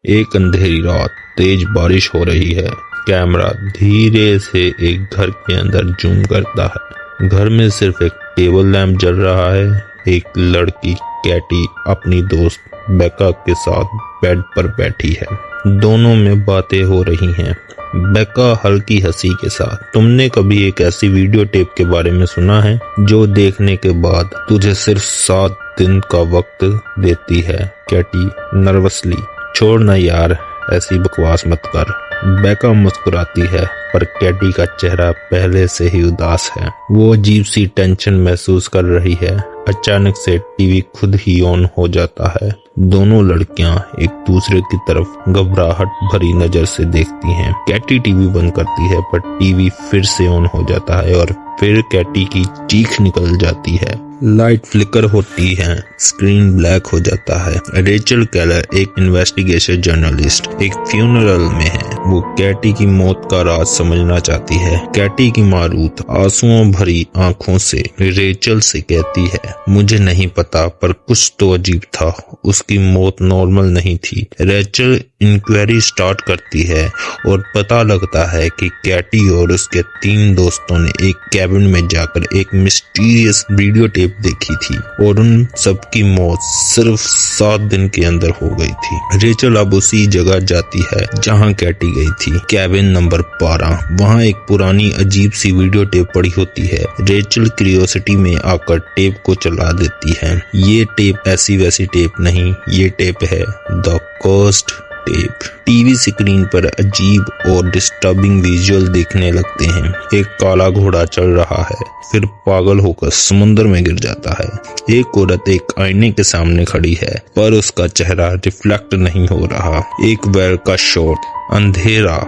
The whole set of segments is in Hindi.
एक अंधेरी रात, तेज बारिश हो रही है। कैमरा धीरे से एक घर के अंदर जूम करता है। घर में सिर्फ एक टेबल लैंप जल रहा है। एक लड़की कैटी अपनी दोस्त बेका के साथ बेड पर बैठी है। दोनों में बातें हो रही हैं। बेका हल्की हंसी के साथ, तुमने कभी एक ऐसी वीडियो टेप के बारे में सुना है जो देखने के बाद तुझे सिर्फ 7 दिन का वक्त देती है? कैटी नर्वसली, छोड़ना यार, ऐसी बकवास मत कर। बेका मुस्कुराती है, पर कैटी का चेहरा पहले से ही उदास है। वो अजीब सी टेंशन महसूस कर रही है। अचानक से टीवी खुद ही ऑन हो जाता है। दोनों लड़कियां एक दूसरे की तरफ घबराहट भरी नजर से देखती हैं। कैटी टीवी बंद करती है, पर टीवी फिर से ऑन हो जाता है और फिर कैटी की चीख निकल जाती है। लाइट फ्लिकर होती है, स्क्रीन ब्लैक हो जाता है। रेचल केलर, एक इन्वेस्टिगेशन जर्नलिस्ट, एक फ्यूनरल में है। वो कैटी की मौत का राज समझना चाहती है। कैटी की माँ रूथ आंसुओं भरी आंखों से रेचल से कहती है, मुझे नहीं पता, पर कुछ तो अजीब था। उसकी मौत नॉर्मल नहीं थी। रेचल इंक्वायरी स्टार्ट करती है और पता लगता है कि कैटी और उसके 3 दोस्तों ने एक कैबिन में जाकर एक मिस्टीरियस वीडियो टेप देखी थी और उन सबकी मौत सिर्फ 7 दिन के अंदर हो गई थी। रेचल अब उसी जगह जाती है जहां कैटी गई थी, कैबिन नंबर 12। वहां एक पुरानी अजीब सी वीडियो टेप पड़ी होती है। रेचल क्यूरियोसिटी में आकर टेप को चला देती है। ये टेप ऐसी वैसी टेप नहीं, ये टेप है the cursed tape. TV screen पर अजीब और डिस्टर्बिंग विजुअल दिखने लगते हैं। एक काला घोड़ा चल रहा है, फिर पागल होकर समुद्र में गिर जाता है। एक औरत एक आईने के सामने खड़ी है, पर उसका चेहरा रिफ्लेक्ट नहीं हो रहा। एक वैल का शॉट, अंधेरा,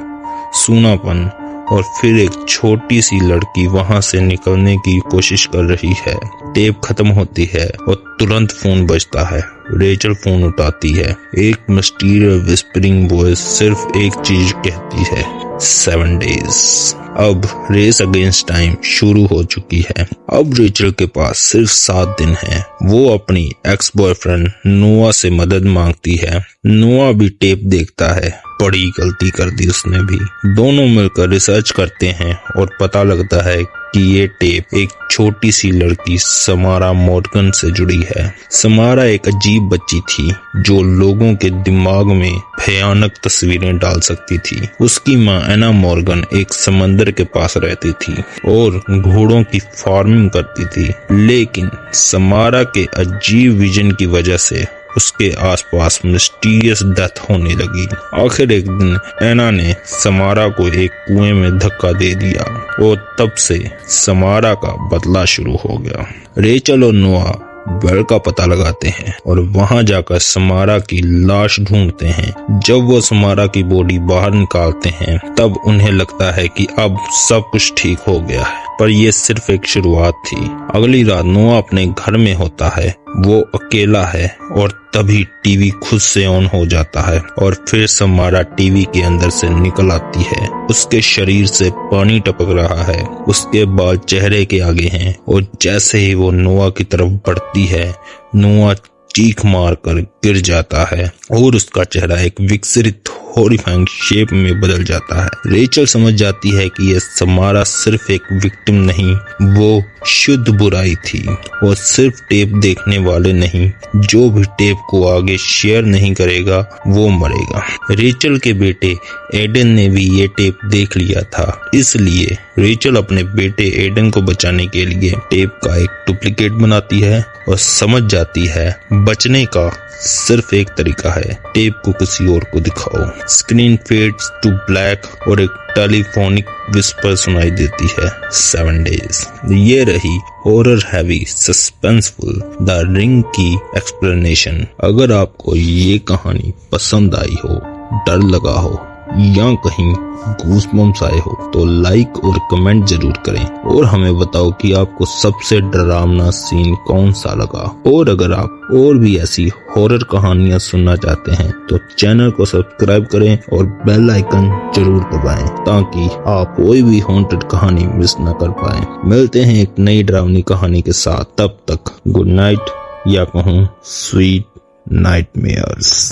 सूनापन, और फिर एक छोटी सी लड़की वहां से निकलने की कोशिश कर रही है। टेप खत्म होती है और तुरंत फोन बजता है। रेचल फोन उठाती है। एक मिस्टीरियस विस्परिंग वॉइस सिर्फ एक चीज कहती है, 7 डेज। अब रेस अगेंस्ट टाइम शुरू हो चुकी है। अब रेचल के पास सिर्फ 7 दिन है। वो अपनी एक्स बॉयफ्रेंड नोआ से मदद मांगती है। नोआ भी टेप देखता है। बड़ी गलती कर दी उसने भी। दोनों मिलकर रिसर्च करते हैं और पता लगता है कि ये टेप एक छोटी सी लड़की समारा मॉर्गन से जुड़ी है। समारा एक अजीब बच्ची थी जो लोगों के दिमाग में भयानक तस्वीरें डाल सकती थी। उसकी माँ एना मॉर्गन एक समंदर के पास रहती थी और घोड़ों की फार्मिंग करती थी, लेकिन समारा के अजीब विजन की वजह से उसके आसपास मिस्टीरियस डेथ होने लगी। आखिर एक दिन एना ने समारा को एक कुएं में धक्का दे दिया और तब से समारा का बदला शुरू हो गया। रेचल और नोआ वेल का पता लगाते हैं और वहां जाकर समारा की लाश ढूंढते हैं। जब वो समारा की बॉडी बाहर निकालते हैं, तब उन्हें लगता है कि अब सब कुछ ठीक हो गया है, पर यह सिर्फ एक शुरुआत थी। अगली रात नोआ अपने घर में होता है। वो अकेला है और तभी टीवी खुद से ऑन हो जाता है और फिर समारा टीवी के अंदर से निकल आती है। उसके शरीर से पानी टपक रहा है। उसके बाल चेहरे के आगे हैं और जैसे ही वो नोआ की तरफ बढ़ती है, नोआ चीख मार कर गिर जाता है और उसका चेहरा एक विकसित हॉरिफाइंग शेप में बदल जाता है। रेचल समझ जाती है कि यह समारा सिर्फ एक विक्टिम नहीं, वो शुद्ध बुराई थी। और सिर्फ टेप देखने वाले नहीं, जो भी टेप को आगे शेयर नहीं करेगा वो मरेगा। रेचल के बेटे एडन ने भी ये टेप देख लिया था, इसलिए रेचल अपने बेटे एडन को बचाने के लिए टेप का एक डुप्लीकेट बनाती है और समझ जाती है बचने का सिर्फ एक तरीका है, टेप को किसी और को दिखाओ। स्क्रीन फेड्स टू ब्लैक और एक टेलीफोनिक विस्पर सुनाई देती है, 7 डेज। ये रही horror heavy suspenseful the ring की एक्सप्लेनेशन। अगर आपको ये कहानी पसंद आई हो, डर लगा हो या कहीं गूज़बम्स आए हो, तो लाइक और कमेंट जरूर करें और हमें बताओ कि आपको सबसे डरावना सीन कौन सा लगा। और अगर आप और भी ऐसी हॉरर कहानियां सुनना चाहते हैं तो चैनल को सब्सक्राइब करें और बेल आइकन जरूर दबाएं ताकि आप कोई भी हॉन्टेड कहानी मिस न कर पाएं। मिलते हैं एक नई डरावनी कहानी के साथ, तब तक गुड नाइट या कहूँ स्वीट नाइटमेयर्स।